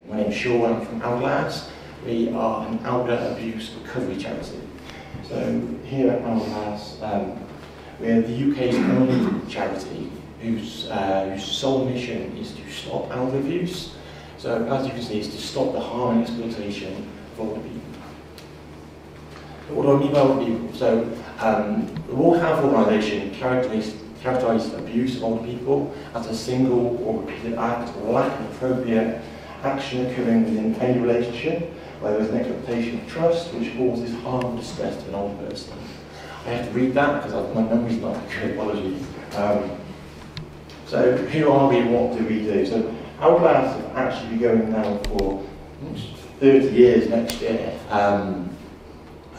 My name is Sean, I'm from Hourglass. We are an elder abuse recovery charity. So here at Hourglass, we're the UK's only charity whose sole mission is to stop elder abuse. So as you can see, it's to stop the harm and exploitation of older people. What do I mean by older people? So the World Health Organisation characterised abuse of older people as a single or repeated act or lack of appropriate action occurring within any relationship where there is an expectation of trust which causes harm or distress to an older person. I have to read that because my memory's not good, apologies. So who are we and what do we do? So Hourglass have actually been going now for 30 years next year.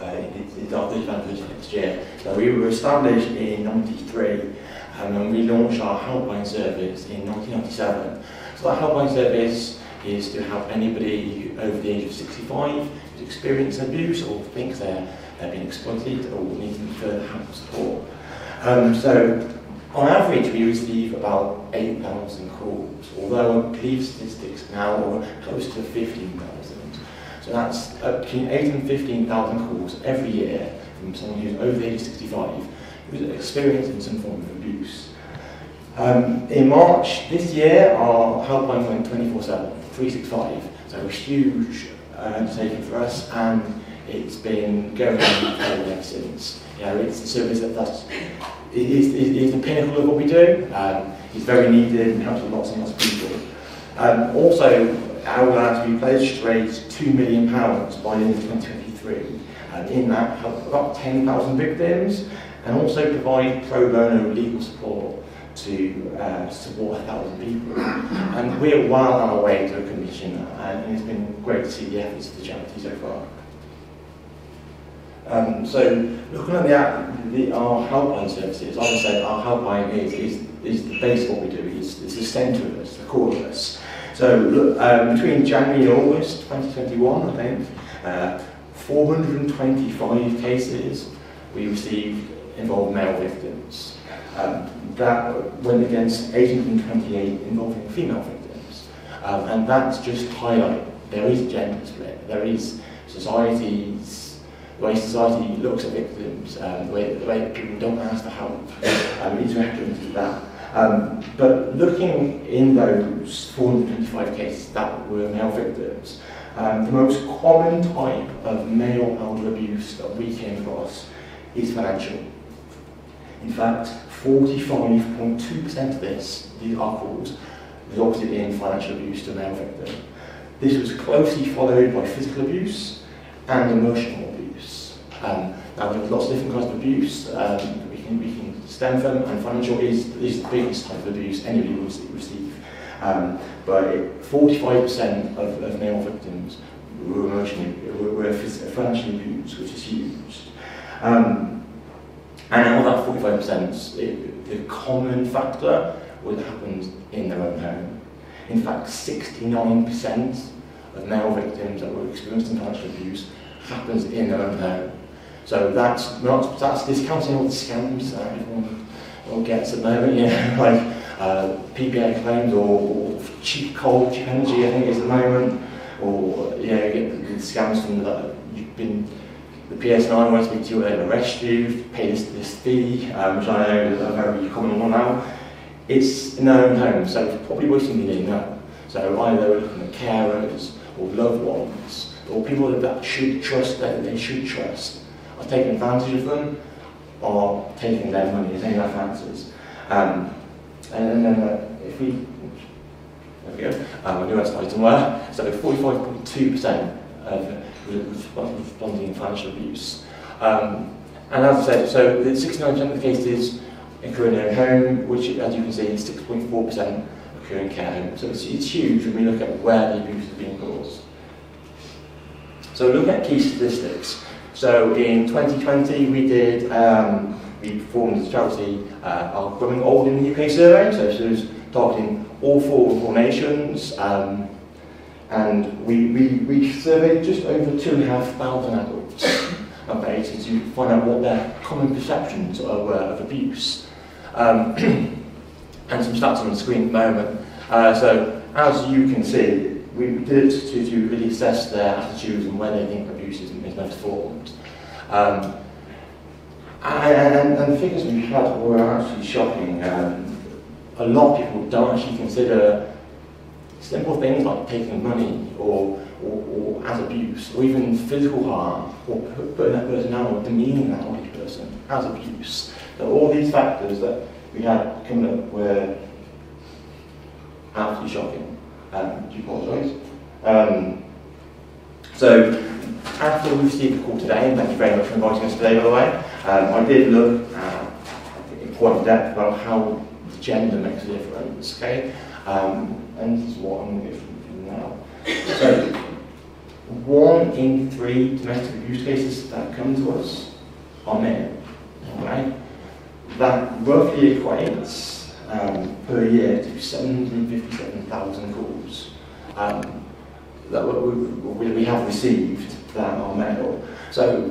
It's our 30th anniversary next year. So we were established in '93 and we launched our helpline service in 1997. So that helpline service is to help anybody over the age of 65 who's experienced abuse or thinks they're being exploited or need further help and support. So on average we receive about 8,000 calls, although I believe statistics now are close to 15,000. So that's between 8,000 and 15,000 calls every year from someone who's over the age of 65 who's experiencing some form of abuse. In March this year, our helpline went 24/7, 365, so it was huge undertaking for us, and it's been going on ever since. You know, it's a service it is the pinnacle of what we do. It's very needed and helps with lots and lots of people. Also, Hourglass, we pledged to raise £2 million by the end of 2023, and in that help about 10,000 victims, and also provide pro bono legal support to support 1,000 people. And we're well on our way to accomplishing that, and it's been great to see the efforts of the charity so far. So looking at our helpline services, like I said, our helpline is the base of what we do. It's the centre of us, the core of us. So between January and August 2021, I think, 425 cases we received involved male victims. That went against 828 involving female victims. And that's just highlight there is a gender split. There is the way society looks at victims, the way people don't ask for help, is reference to that. But looking in those 425 cases that were male victims, the most common type of male elder abuse that we came across is financial. In fact, 45.2% of these are calls resulted in financial abuse to a male victim. This was closely followed by physical abuse and emotional abuse. Now there's lots of different kinds of abuse we can stem from, and financial is the biggest type of abuse anybody will receive. But 45% of male victims were financially abused, which is huge. And out of that 45%, the common factor would happen in their own home. In fact, 69% of male victims that were experiencing financial abuse happens in their own home. So that's discounting all the scams that everyone gets at the moment, like PPA claims or cheap coal, cheap energy, I think is at the moment, or you get the scams from the PS9 won't speak to you, they'll arrest you, pay this fee, which I know is a very common one now. It's in their own home, so it's probably wasting the day now. So either they're looking at carers or loved ones, or people that should trust, that they should trust, are taking advantage of them, or taking their money, taking their finances. And then if we, there we go, my newest item were, so 45.2% of responding in financial abuse. And as I said, so 69% of the cases occur in their home, which as you can see, 6.4% occur in care home. So it's huge when we look at where the abuse is being caused. So looking at key statistics. So in 2020 we performed as a charity our Growing Old in the UK survey, so it was targeting all four nations, and we surveyed just over 2,500 adults to find out what their common perceptions were of abuse. And some stats on the screen at the moment. So as you can see, we did it to really assess their attitudes and where they think abuse is most formed. And the figures we had were actually shocking. A lot of people don't actually consider simple things like taking money or as abuse, or even physical harm, or putting that person down or demeaning that older person as abuse. So all these factors that we had coming up were absolutely shocking. Do you apologise? So after we received the call today, and thank you very much for inviting us today, by the way, I did look in quite depth about how gender makes a difference, okay? And this is what I'm going to go through now. So, 1 in 3 domestic abuse cases that come to us are men, okay? That roughly equates per year to 757,000 calls that we have received that are male. So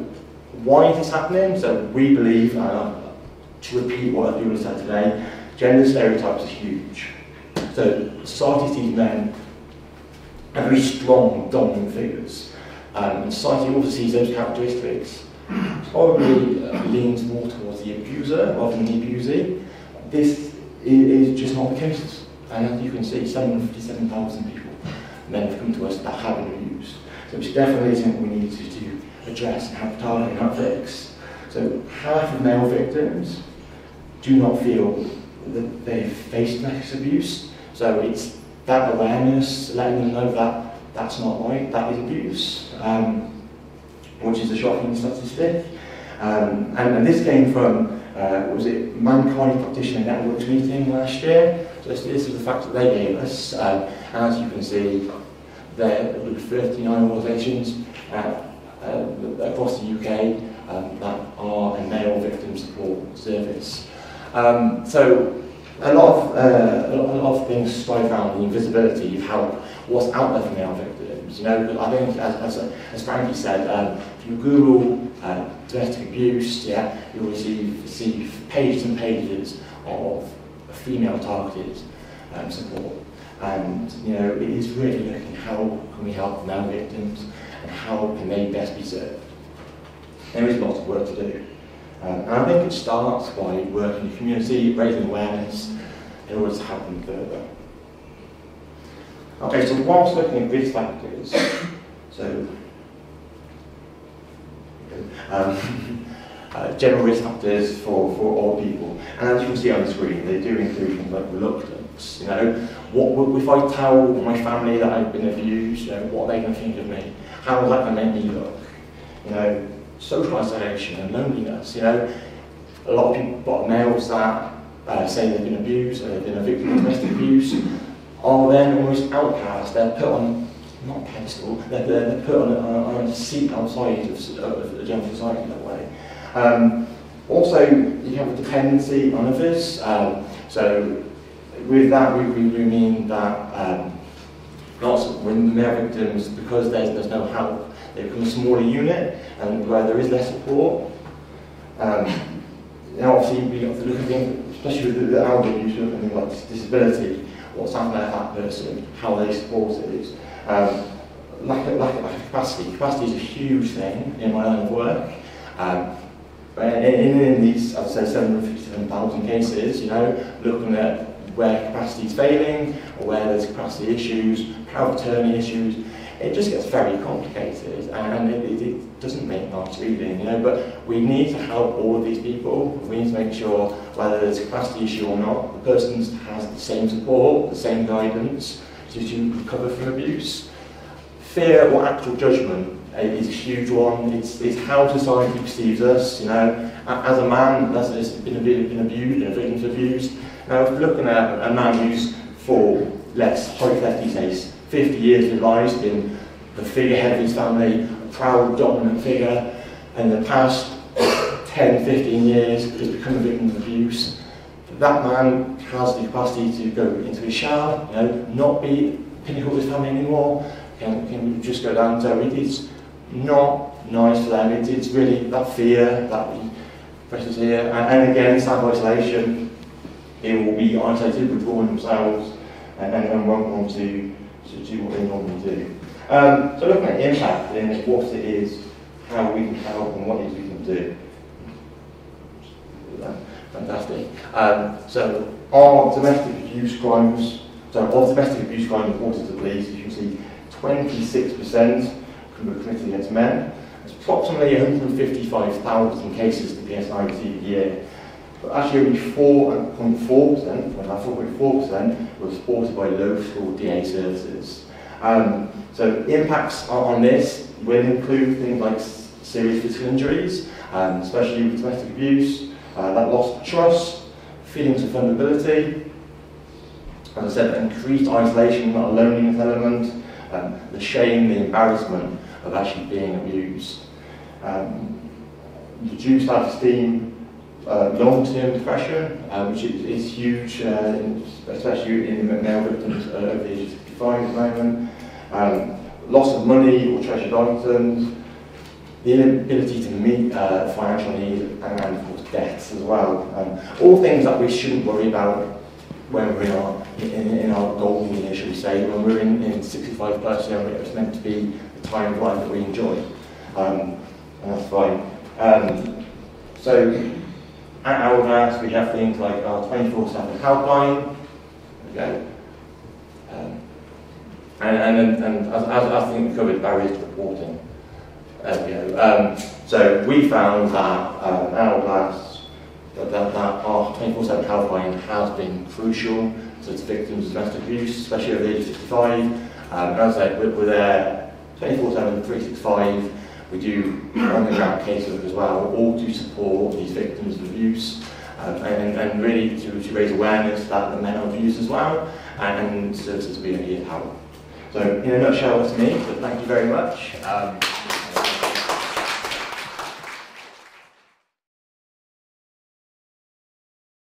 why is this happening? So we believe, to repeat what I said today, gender stereotypes are huge. So society sees men as very strong, dominant figures. And society also sees those characteristics probably leans more towards the abuser rather than the abusee. This is just not the case. And as you can see, 757,000 people, men have come to us that have been abused. So it's definitely something we need to address and have target and have fix. So half of male victims do not feel that they've faced domestic abuse. So it's that awareness, letting them know that that's not right, that is abuse, which is a shocking statistic. And this came from, was it Mankind Practitioner Network's meeting last year? So this is the fact that they gave us. And as you can see, there are 39 organisations across the UK that are a male victim support service. So a lot of things strive around the invisibility of how what's out there for male victims. You know, I think as Frankie said, if you Google domestic abuse, yeah, you'll receive pages and pages of female targeted support. And you know, it is really looking how can we help male victims and how can they best be served. There is lots of work to do. And I think it starts by working in the community, raising awareness in order to help them further. Okay, so whilst looking at risk factors, so general risk factors for all people, and as you can see on the screen, they do include things like reluctance. You know, what if I tell my family that I've been abused? You know, what are they going to think of me? How is that going to make me look? You know, social isolation and loneliness. You know, a lot of people, a lot of males that say they've been abused or they've been a victim of domestic abuse are then almost outcast. They're put on, not a pedestal, they're put on a seat outside of the general society in that way. Also, you have a dependency on others. So with that, we mean that lots of when male victims, because there's no help, they become a smaller unit, and where there is less support. And obviously, we have to look at things, especially with the elderly, you should look at things like disability, what's happening to that person, how they supported. Lack of capacity. Capacity is a huge thing in my line of work. In these, I'd say, 757,000 cases, you know, looking at where capacity is failing, or where there's capacity issues, power of attorney issues, it just gets very complicated, and it doesn't make nice reading, you know, but we need to help all of these people. We need to make sure, whether there's a capacity issue or not, the person has the same support, the same guidance to recover from abuse. Fear or actual judgment is a huge one. It's how society perceives us, you know. As a man that's been abused, been a victim of abuse. Now, if we're looking at a man who's, for, let's hypothetically say, 50 years of his life, been the figurehead of his family, a proud, dominant figure, and in the past 10, 15 years has become a victim of abuse, that man has the capacity to go into his shell, you know, not be pinnacle of his family anymore, can just go down. So it is not nice for them. It's really that fear that presses here, and again, self-isolation. They will be isolated, withdrawing themselves, and won't want to do what they normally do. So looking at impact and what it is, how we can help and what it is we can do. Fantastic. So our domestic abuse crimes, of domestic abuse crimes reported to police, you can see 26% can be committed against men. It's approximately 155,000 cases the PSI receive a year. But actually only 4.4% were supported by local DA services. So impacts on this will include things like serious physical injuries, especially with domestic abuse, that loss of trust, feelings of vulnerability, as I said, increased isolation, not a loneliness element, the shame, the embarrassment of actually being abused, reduced self-esteem, long-term depression, which is huge, especially in male victims over the age of 65 at the moment, loss of money or treasured items, the inability to meet financial needs, and of course debts as well. All things that we shouldn't worry about when we're in our golden year, should we say, when we're in 65 plus, it's meant to be the time of life that we enjoy, and that's fine. So at Hourglass we have things like our 24/7 helpline, okay, and as I think we covered, barriers to reporting. So we found that Hourglass, that our 24/7 helpline has been crucial to victims of domestic abuse, especially over the age of 65. And as I said, we're there 24/7, 365. We do on-the-ground casework as well, all to support these victims of abuse, and really to raise awareness that the men are abused as well, and services we are here to help. So in a nutshell, that's me, so thank you very much.